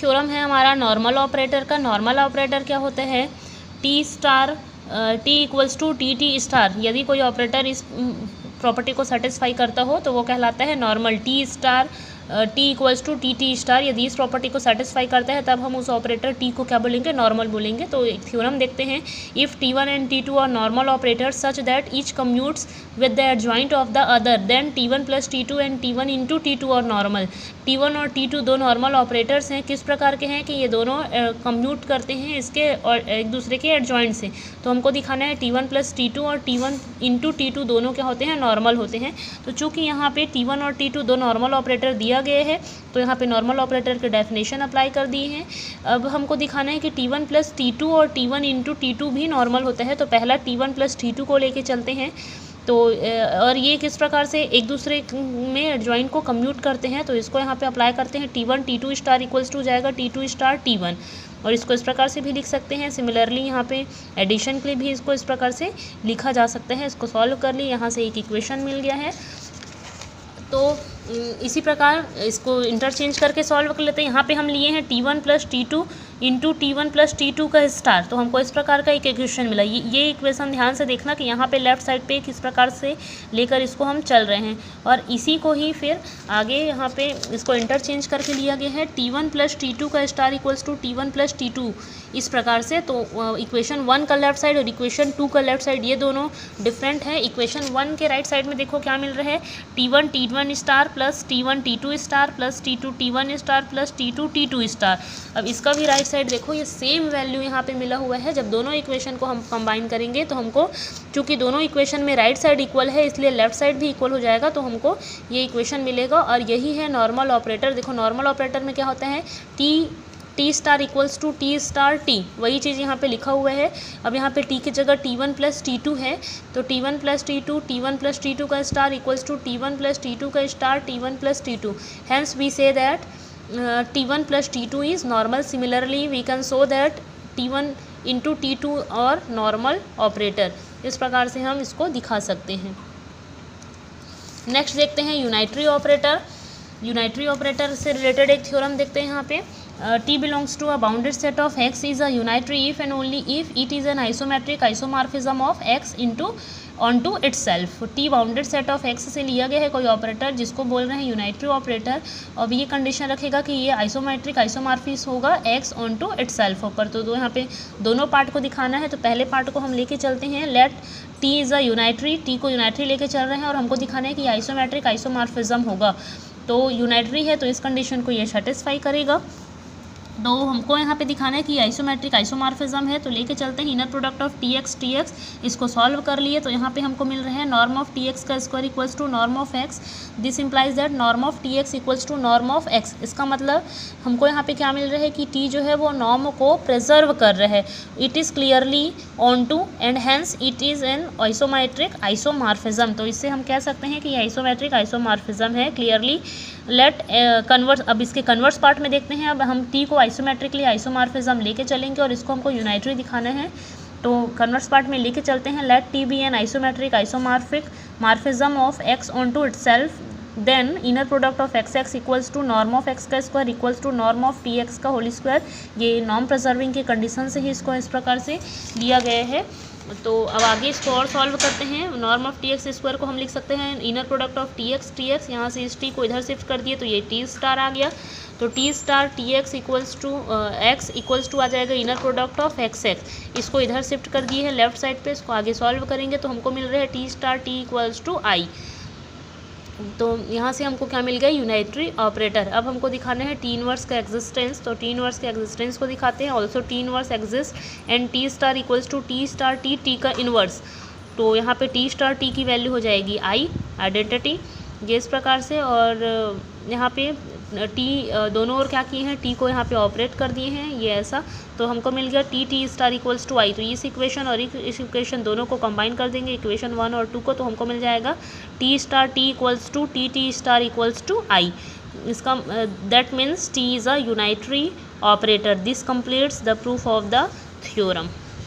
Theorem है हमारा normal operator का। नॉर्मल ऑपरेटर क्या होता है, T star T equals to T T star, यदि कोई ऑपरेटर इस प्रॉपर्टी को सेटिस्फाई करता हो तो वो कहलाता है normal. T star T equals to T T star, यदि इस प्रॉपर्टी को सेटिस्फाई करता है तब हम उस ऑपरेटर टी को क्या बोलेंगे, नॉर्मल बोलेंगे। तो एक थ्योरम देखते हैं, if T one and T two are normal operators such that each commutes with the adjoint of the other, then T one plus T two and T one into T two are normal. T one और T two दो normal operators हैं, किस प्रकार के हैं कि ये दोनों कम्यूट करते हैं इसके और एक दूसरे के एडजॉइंट से। तो हमको दिखाना है टी1 प्लस टी2 और टी1 इंटू टी2 दोनों क्या होते हैं, नॉर्मल होते हैं। तो चूँकि यहाँ पे टी1 और टी2 दो नॉर्मल ऑपरेटर दिया गए हैं तो यहाँ पे नॉर्मल ऑपरेटर के डेफिनेशन अप्लाई कर दी है। अब हमको दिखाना है कि टी1 प्लस टी2 और टी1 इंटू टी2 भी नॉर्मल होता है। तो पहला टी1 प्लस टी2 को लेके चलते हैं। तो और ये किस प्रकार से एक दूसरे में एडजॉइंट को कम्यूट करते हैं, तो इसको यहाँ पे अप्लाई करते हैं। टी1 टी2 स्टार इक्वल्स टू जाएगा टी2 स्टार टी1, और इसको इस प्रकार से भी लिख सकते हैं। सिमिलरली यहाँ पे एडिशन के लिए भी इसको इस प्रकार से लिखा जा सकता है। इसको सॉल्व कर लिए, यहाँ से एक इक्वेशन मिल गया है। तो इसी प्रकार इसको इंटरचेंज करके सॉल्व कर लेते हैं। यहाँ पे हम लिए हैं टी1 प्लस टी2 इंटू टी1 प्लस टी2 का स्टार, तो हमको इस प्रकार का एक इक्वेशन मिला। ये इक्वेशन ध्यान से देखना कि यहाँ पे लेफ्ट साइड पे किस प्रकार से लेकर इसको हम चल रहे हैं, और इसी को ही फिर आगे यहाँ पे इसको इंटरचेंज करके लिया गया है। टी1 प्लस टी2 का star equals to T one plus टी2, इस प्रकार से। तो इक्वेशन 1 का लेफ्ट साइड और इक्वेशन 2 का लेफ्ट साइड ये दोनों डिफरेंट है। इक्वेशन 1 के राइट साइड में देखो क्या मिल रहा है, T one T one star plus T one T two star plus T two T one star plus T two T two star. अब इसका भी राइट साइड देखो, ये सेम वैल्यू यहाँ पे मिला हुआ है। जब दोनों इक्वेशन को हम कंबाइन करेंगे तो हमको, चूँकि दोनों इक्वेशन में राइट साइड इक्वल है इसलिए लेफ्ट साइड भी इक्वल हो जाएगा, तो हमको ये इक्वेशन मिलेगा। और यही है नॉर्मल ऑपरेटर। देखो नॉर्मल ऑपरेटर में क्या होता है, T star equals to T star T, वही चीज़ यहाँ पे लिखा हुआ है। अब यहाँ पे टी की जगह टी1 प्लस टी2 है, तो टी1 प्लस टी2 का star equals to T one plus T2 का star T one plus T two. Hence we see that T one plus T two is normal. Similarly we can show that T one into T two are normal operator. इस प्रकार से हम इसको दिखा सकते हैं। नेक्स्ट देखते हैं यूनाइटरी ऑपरेटर। यूनाइटरी ऑपरेटर से रिलेटेड एक थ्योरम देखते हैं यहाँ पे। T belongs to a bounded set of X is a unitary if and only if it is an isometric isomorphism of X onto itself। T bounded set of X से लिया गया है कोई ऑपरेटर जिसको बोल रहे हैं यूनाइटरी ऑपरेटर, और ये कंडीशन रखेगा कि ये आइसोमेट्रिक आइसोमॉर्फिस होगा X onto itself ऊपर। तो यहाँ पे दोनों पार्ट को दिखाना है। तो पहले पार्ट को हम लेके चलते हैं, let T is a unitary, T को यूनाइटरी लेके चल रहे हैं और हमको दिखाना है कि आइसोमेट्रिक आइसोमॉर्फिज्म होगा। तो यूनाइटरी है तो इस कंडीशन को ये सेटिस्फाई करेगा। तो हमको यहाँ पे दिखाना है कि आइसोमेट्रिक आइसोमॉर्फिज्म है। तो लेके चलते हैं inner product of T X, इसको सॉल्व कर लिए। तो यहाँ पे हमको मिल रहे हैं नॉर्म ऑफ टी एक्स का square equals to norm of X. This implies that norm of T X equals to norm of X. इसका मतलब हमको यहाँ पे क्या मिल रहा है कि टी जो है वो नॉर्म को प्रिजर्व कर रहा है। It is clearly onto and hence it is an isometric isomorphism. तो इससे हम कह सकते हैं कि ये आइसोमेट्रिक आइसोमॉर्फिज्म है क्लियरली। लेट कन्वर्स, अब इसके कन्वर्स पार्ट में देखते हैं। अब हम टी को आइसोमेट्रिकली आइसोमॉर्फिज्म लेके चलेंगे और इसको हमको यूनाइटरी दिखाना है। तो कन्वर्स पार्ट में लेके चलते हैं, let T be an isometric isomorphism of X onto itself, then inner product of X X equals to norm of X का square equals to norm of T X का whole square. ये नॉन preserving के condition से ही इसको इस प्रकार से लिया गया है। तो अब आगे इसको और सॉल्व करते हैं। Norm of T x square को हम लिख सकते हैं inner product of T x, यहाँ से इस टी को इधर शिफ्ट कर दिए तो ये टी स्टार आ गया। तो T star T X equals to आ जाएगा inner product of X X. इसको इधर शिफ्ट कर दिए है लेफ्ट साइड पे। इसको आगे सॉल्व करेंगे तो हमको मिल रहा है T star T equals to I. तो यहाँ से हमको क्या मिल गया, यूनाइटरी ऑपरेटर। अब हमको दिखाना है टी इनवर्स का एग्जिस्टेंस। तो टी इनवर्स के एग्जिस्टेंस को दिखाते हैं। Also T inverse exist and T star equals to T star T का इनवर्स। तो यहाँ पे टी स्टार टी की वैल्यू हो जाएगी आई, आइडेंटिटी, ये इस प्रकार से। और यहाँ पे टी दोनों ओर क्या किए हैं, टी को यहाँ पे ऑपरेट कर दिए हैं, ये ऐसा। तो हमको मिल गया T star equals to I. तो इस इक्वेशन और इस इक्वेशन दोनों को कंबाइन कर देंगे, इक्वेशन 1 और 2 को, तो हमको मिल जाएगा T star T equals to T star equals to I. इसका that means T is a unitary operator. This completes the proof of the theorem.